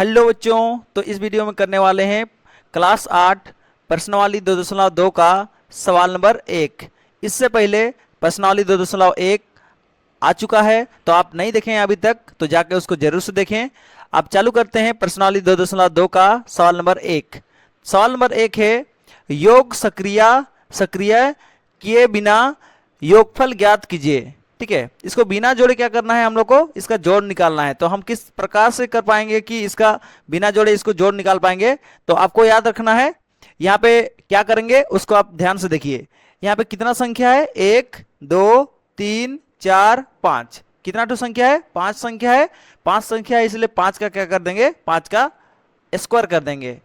Hello बच्चों, तो इस वीडियो में करने वाले हैं क्लास 8 प्रश्नावली 2.2 का सवाल नंबर 1। इससे पहले प्रश्नावली 2.1 आ चुका है, तो आप नहीं देखें अभी तक तो जाके उसको जरूर से देखें। आप चालू करते हैं प्रश्नावली 2.2 का सवाल नंबर 1। सवाल नंबर 1 है, योग सक्रिय सक्रिय किए बिना योगफल ज्ञात कीजिए। ठीक है, इसको बिना जोड़े क्या करना है, हम लोग को इसका जोड़ निकालना है। तो हम किस प्रकार से कर पाएंगे कि इसका बिना जोड़े इसको जोड़ निकाल पाएंगे, तो आपको याद रखना है यहाँ पे क्या करेंगे उसको आप ध्यान से देखिए। यहाँ पे कितना संख्या है, 1 2 3 4 5। कितना टू संख्या है, 5 संख्या है। 5 संख्या है, इसलिए 5 का क्या कर देंगे, 5 का स्क्वायर कर देंगे।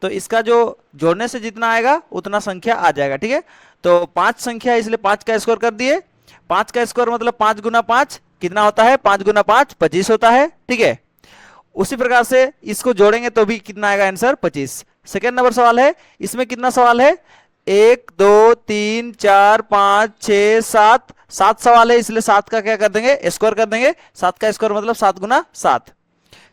तो इसका जो जोड़ने से जितना आएगा उतना संख्या आ जाएगा। ठीक है, तो 5 संख्या है, इसलिए 5 का स्क्वायर कर दिए। 5 का स्क्वायर मतलब 5 गुना 5 कितना होता है, 5 गुना 5 25 होता है। ठीक है, उसी प्रकार से इसको जोड़ेंगे तो भी कितना आएगा आंसर, 25। सेकेंड नंबर सवाल है, इसमें कितना सवाल है, 1 2 3 4 5 6 7 7 सवाल है, इसलिए 7 का क्या कर देंगे, स्क्वायर कर देंगे। 7 का स्क्वायर मतलब 7 गुना 7।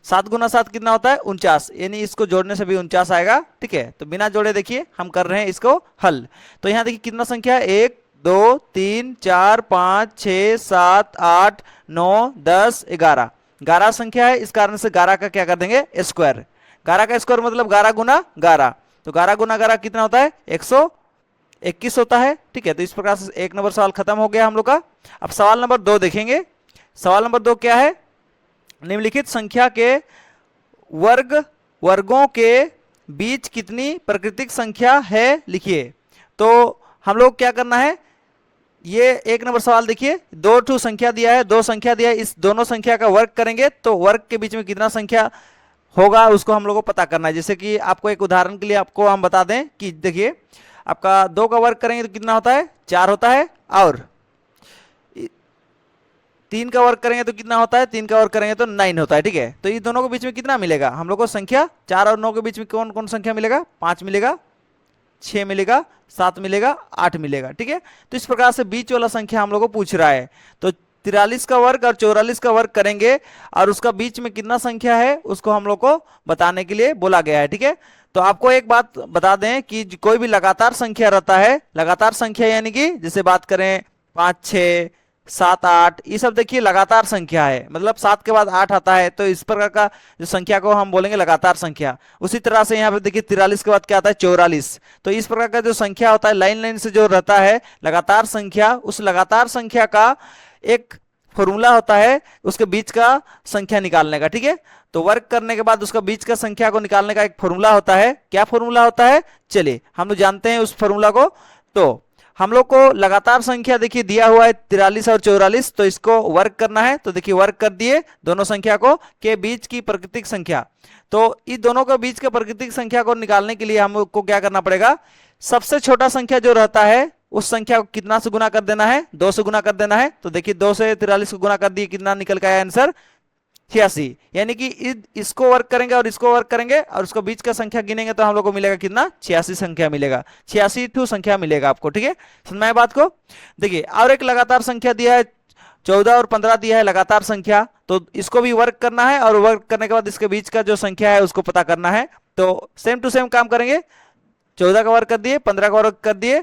7 गुना 7 कितना होता है, 49, यानी इसको जोड़ने से भी 49 आएगा। ठीक है, तो बिना जोड़े देखिए हम कर रहे हैं इसको हल। तो यहाँ देखिए कितना संख्या है, 1 2 3 4 5 6 7 8 9 10 11। 11 संख्या है, इस कारण से 11 का क्या कर देंगे, स्क्वायर। 11 का स्क्वायर मतलब 11 गुना 11। तो 11 गुना 11 कितना होता है, 121 होता है। ठीक है, तो इस प्रकार से एक नंबर सवाल खत्म हो गया हम लोग का। अब सवाल नंबर 2 देखेंगे। सवाल नंबर 2 क्या है, निम्नलिखित संख्या के वर्गों के बीच कितनी प्राकृतिक संख्या है लिखिए। तो हम लोग क्या करना है, ये एक नंबर सवाल देखिए, 2 संख्या दिया है, 2 संख्या दिया है, इस दोनों संख्या का वर्ग करेंगे तो वर्ग के बीच में कितना संख्या होगा उसको हम लोग को पता करना है। जैसे कि आपको एक उदाहरण के लिए आपको हम बता दें कि देखिए आपका 2 का वर्ग करेंगे तो कितना होता है, 4 होता है। और 3 का वर्ग करेंगे तो कितना होता है, 3 का वर्ग करेंगे तो 9 होता है। ठीक है, तो ये दोनों के बीच में कितना मिलेगा हम लोग को संख्या, 4 और 9 के बीच में कौन कौन संख्या मिलेगा, 5 मिलेगा, 6 मिलेगा, 7 मिलेगा, 8 मिलेगा। ठीक है, तो इस प्रकार से बीच वाला संख्या हम लोग को पूछ रहा है। तो 43 का वर्ग और 44 का वर्ग करेंगे और उसका बीच में कितना संख्या है उसको हम लोग को बताने के लिए बोला गया है। ठीक है, तो आपको एक बात बता दें कि कोई भी लगातार संख्या रहता है, लगातार संख्या यानी कि जैसे बात करें 5 6 7 8, ये सब देखिए लगातार संख्या है, मतलब 7 के बाद 8 आता है, तो इस प्रकार का जो संख्या को हम बोलेंगे लगातार संख्या। उसी तरह से यहाँ पे देखिए 43 के बाद क्या आता है, 44। तो इस प्रकार का जो संख्या होता है लाइन लाइन से जो रहता है लगातार संख्या, उस लगातार संख्या का एक फॉर्मूला होता है उसके बीच का संख्या निकालने का। ठीक है, तो वर्ग करने के बाद उसका बीच का संख्या को निकालने का एक फॉर्मूला होता है। क्या फॉर्मूला होता है, चलिए हम लोग जानते हैं उस फॉर्मूला को। तो हम लोग को लगातार संख्या देखिए दिया हुआ है 43 और 44, तो इसको वर्ग करना है। तो देखिए वर्ग कर दिए दोनों संख्या को के बीच की प्राकृतिक संख्या। तो इन दोनों के बीच के प्राकृतिक संख्या को निकालने के लिए हमको क्या करना पड़ेगा, सबसे छोटा संख्या जो रहता है उस संख्या को कितना से गुना कर देना है, 2 से गुना कर देना है। तो देखिए 2 से 43 को गुना कर दिए, कितना निकल के आया आंसर, 86। यानी कि इसको वर्क करेंगे और इसको वर्क करेंगे और उसको बीच का संख्या गिनेंगे तो हम लोग को मिलेगा कितना, 86 संख्या मिलेगा, 86 संख्या मिलेगा आपको। ठीक है, समझ में बात को। देखिए और एक लगातार संख्या दिया है, 14 और 15 दिया है लगातार संख्या, तो इसको भी वर्क करना है और वर्क करने के बाद इसके बीच का जो संख्या है उसको पता करना है। तो सेम टू सेम काम करेंगे, 14 का वर्क कर दिए, 15 का वर्क कर दिए,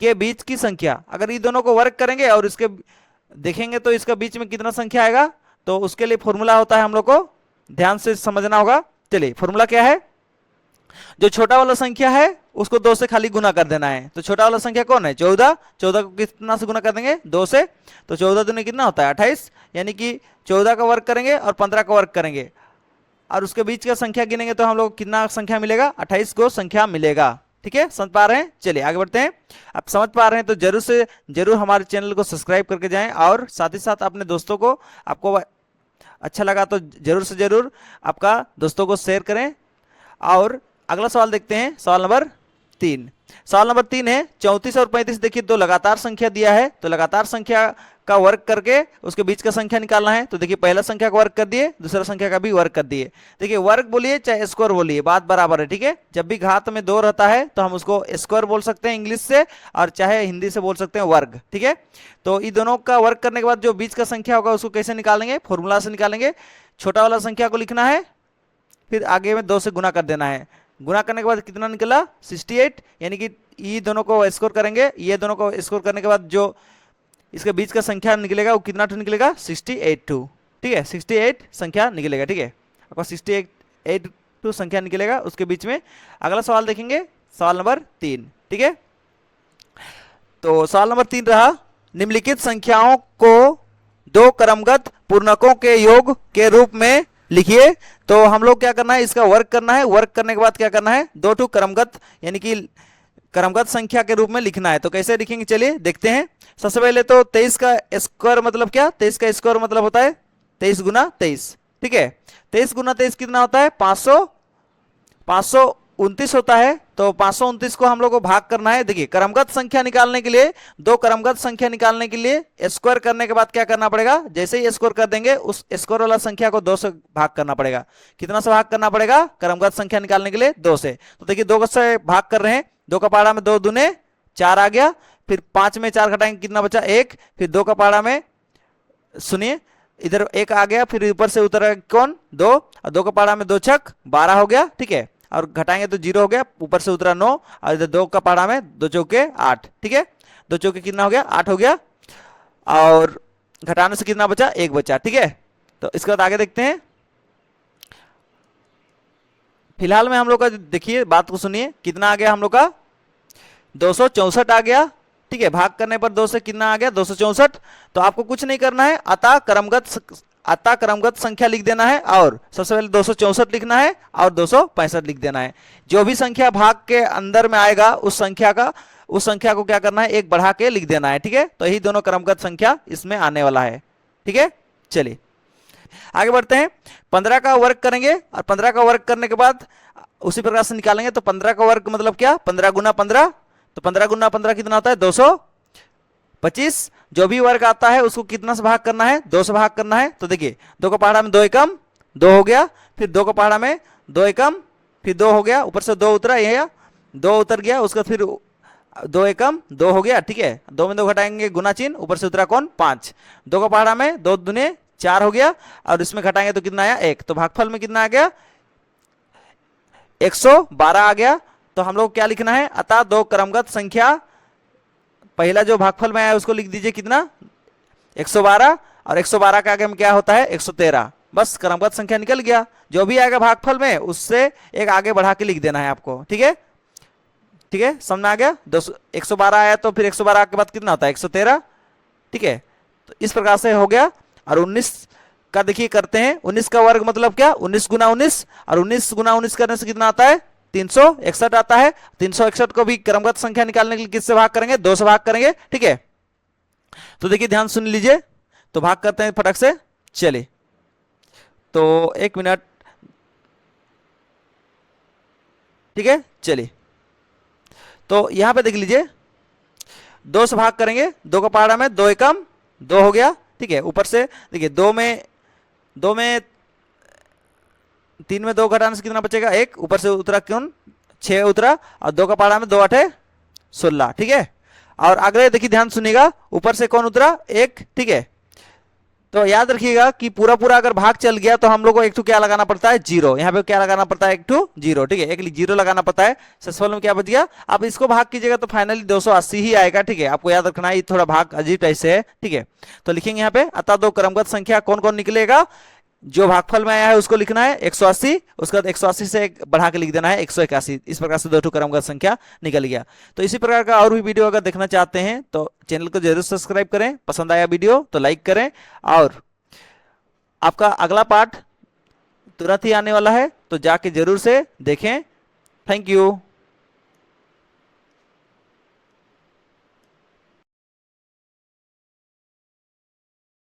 के बीच की संख्या अगर ये दोनों को वर्क करेंगे और इसके देखेंगे तो इसका बीच में कितना संख्या आएगा, तो उसके लिए फॉर्मूला होता है, हम लोग को ध्यान से समझना होगा। चलिए फॉर्मूला क्या है, जो छोटा वाला संख्या है उसको 2 से खाली गुना कर देना है। तो छोटा वाला संख्या कौन है, 14। 14 को कितना से गुना कर देंगे, 2 से। तो 14 दूनी कितना होता है, 28। यानी कि 14 का वर्ग करेंगे और 15 का वर्ग करेंगे और उसके बीच का संख्या गिनेंगे तो हम लोग कितना संख्या मिलेगा, 28 को संख्या मिलेगा। ठीक है, समझ पा रहे हैं। चलिए आगे बढ़ते हैं। आप समझ पा रहे हैं तो जरूर से जरूर हमारे चैनल को सब्सक्राइब करके जाएं और साथ ही साथ अपने दोस्तों को, आपको अच्छा लगा तो जरूर से जरूर आपका दोस्तों को शेयर करें। और अगला सवाल देखते हैं, सवाल नंबर 3। सवाल नंबर 3 है, 34 और 35 देखिए 2 लगातार संख्या दिया है, तो लगातार संख्या का वर्ग करके उसके बीच का संख्या निकालना है। तो देखिए पहला संख्या का वर्ग कर दिए, दूसरा संख्या का भी वर्ग कर दिए। देखिए वर्ग बोलिए चाहे स्क्वायर बोलिए बात बराबर है। ठीक है, जब भी घात में 2 रहता है तो हम उसको स्क्वायर बोल सकते हैं इंग्लिश से, और चाहे हिंदी से बोल सकते हैं वर्ग। ठीक है, तो इन दोनों का वर्ग करने के बाद जो बीच का संख्या होगा उसको कैसे निकालेंगे, फॉर्मूला से निकालेंगे। छोटा वाला संख्या को लिखना है फिर आगे में 2 से गुना कर देना है। गुना करने के बाद कितना निकला 68, यानी कि ये दोनों को स्कोर करेंगे, ये दोनों को स्कोर करने के बाद जो इसके बीच का संख्या निकलेगा वो कितना टू निकलेगा 68 टू, ठीक है 68 संख्या निकलेगा, ठीक है आपका 68 टू संख्या निकलेगा। उसके बीच में अगला सवाल देखेंगे, सवाल नंबर 3, ठीक है। तो सवाल नंबर 3 रहा, निम्नलिखित संख्याओं को दो क्रमगत पूर्णकों के योग के रूप में लिखिए। तो हम लोग क्या करना है, इसका वर्क करना है। वर्क करने के बाद क्या करना है, दो टू क्रमगत यानी कि क्रमगत संख्या के रूप में लिखना है। तो कैसे लिखेंगे चलिए देखते हैं। सबसे पहले तो 23 का स्क्वायर मतलब क्या, 23 का स्क्वायर मतलब होता है 23 गुना 23, ठीक है। 23 गुना 23 कितना होता है 529 होता है। तो 529 को हम लोग को भाग करना है। देखिए क्रमगत संख्या निकालने के लिए, दो क्रमगत संख्या निकालने के लिए स्क्वायर करने के बाद क्या करना पड़ेगा, जैसे ही स्क्वायर कर देंगे उस स्क्वायर वाला संख्या को 2 से भाग करना पड़ेगा। कितना से भाग करना पड़ेगा, क्रमगत संख्या निकालने के लिए 2 से। तो देखिए 2 से भाग कर रहे हैं, 2 का पहाड़ा में 2 दूने 4 आ गया, फिर 5 में 4 घटाएंगे कितना बचा 1, फिर 2 का पहाड़ा में सुनिए इधर 1 आ गया, फिर ऊपर से उतर कौन 2, और 2 का पहाड़ा में 2 छक 12 हो गया, ठीक है। और घटाएंगे तो 0 हो गया, ऊपर से उतरा 9, और इधर 2 का पहाड़ा में 2 चौके 8, ठीक है। 2 चौके कितना हो गया 8 हो गया, और घटाने से कितना बचा 1 बचा, ठीक है। तो इसके बाद आगे देखते हैं। फिलहाल में हम लोग का देखिए बात को सुनिए, कितना आ गया हम लोग का 264 आ गया, ठीक है। भाग करने पर 2 से कितना आ गया 264। तो आपको कुछ नहीं करना है, अतः क्रमगत संख्या लिख देना है, और सबसे पहले 264 लिखना है और 265 लिख देना है। जो भी संख्या भाग के अंदर में आएगा उस संख्या को क्या करना है, एक बढ़ा के लिख देना है, ठीक है। तो यही दोनों क्रमगत संख्या इसमें आने वाला है, ठीक है। चलिए आगे बढ़ते हैं। 15 का वर्ग करेंगे, और 15 का वर्ग करने के बाद उसी प्रकार से निकालेंगे। तो 15 का वर्ग मतलब क्या, 15 गुना 15, तो 15 गुना 15 कितना होता है 225। जो भी वर्ग आता है उसको कितना से भाग करना है 2 से भाग करना है। तो देखिए 2 का पहाड़ा में 2 एकम 2 हो गया, फिर 2 का पहाड़ा में 2 एकम फिर 2 हो गया, ऊपर से 2 उतरा, ये 2 उतर गया, उसका फिर 2 एकम 2 हो गया, ठीक है। 2 में 2 घटाएंगे गुना चिन्ह, ऊपर से उतरा कौन 5। 2 का पहाड़ा में 2 दूने 4 हो गया, और इसमें घटाएंगे तो कितना आया 1। तो भागफल में कितना आ गया 112 आ गया। तो हम लोग क्या लिखना है, अतः दो क्रमगत संख्या, पहला जो भागफल में आया उसको लिख दीजिए कितना 112, और 112 के आगे में क्या होता है 113। बस क्रमगत संख्या निकल गया। जो भी आएगा भागफल में उससे एक आगे बढ़ा के लिख देना है आपको, ठीक है, ठीक है, समझ आ गया। 112 आया तो फिर 112 के बाद कितना होता है 113, ठीक है। तो इस प्रकार से हो गया। और 19 का देखिए करते हैं। 19 का वर्ग मतलब क्या 19 गुना 19, और 19 गुना 19 करने से कितना आता है 361 आता है। 361 को भी क्रमगत संख्या निकालने के लिए किससे भाग करेंगे 2 से भाग करेंगे, ठीक है। तो देखिए ध्यान सुन लीजिए, तो भाग करते हैं फटक से। चलिए तो 1 मिनट, ठीक है। चलिए तो यहां पे देख लीजिए 2 से भाग करेंगे, 2 का पहाड़ा में 2 एकम 2 हो गया, ठीक है। ऊपर से देखिए 2 में 3 में 2 घटाने से कितना बचेगा 1, ऊपर से उतरा कौन 6 उतरा, और 2 का पहाड़ा में 2 8 16, ठीक है। और अगले देखिए ध्यान सुनिएगा, ऊपर से कौन उतरा 1, ठीक है। तो याद रखिएगा कि पूरा अगर भाग चल गया तो हम लोग को एक क्या लगाना पड़ता है 0। यहाँ पे क्या लगाना पड़ता है 0, ठीक है, एक 0 लगाना पड़ता है। सफल में क्या बच गया, अब इसको भाग कीजिएगा तो फाइनली 280 ही आएगा, ठीक है। आपको याद रखना है, थोड़ा भाग अजीब ऐसे है, ठीक है। तो लिखेंगे यहाँ पे अतः दो क्रमगत संख्या कौन कौन निकलेगा, जो भागफल में आया है उसको लिखना है 180, उसके बाद 180 से एक बढ़ा के लिख देना है 181। इस प्रकार से 2 क्रमगत संख्या निकल गया। तो इसी प्रकार का और भी वीडियो अगर देखना चाहते हैं तो चैनल को जरूर सब्सक्राइब करें। पसंद आया वीडियो तो लाइक करें, और आपका अगला पार्ट तुरंत ही आने वाला है, तो जाके जरूर से देखें। Thank you.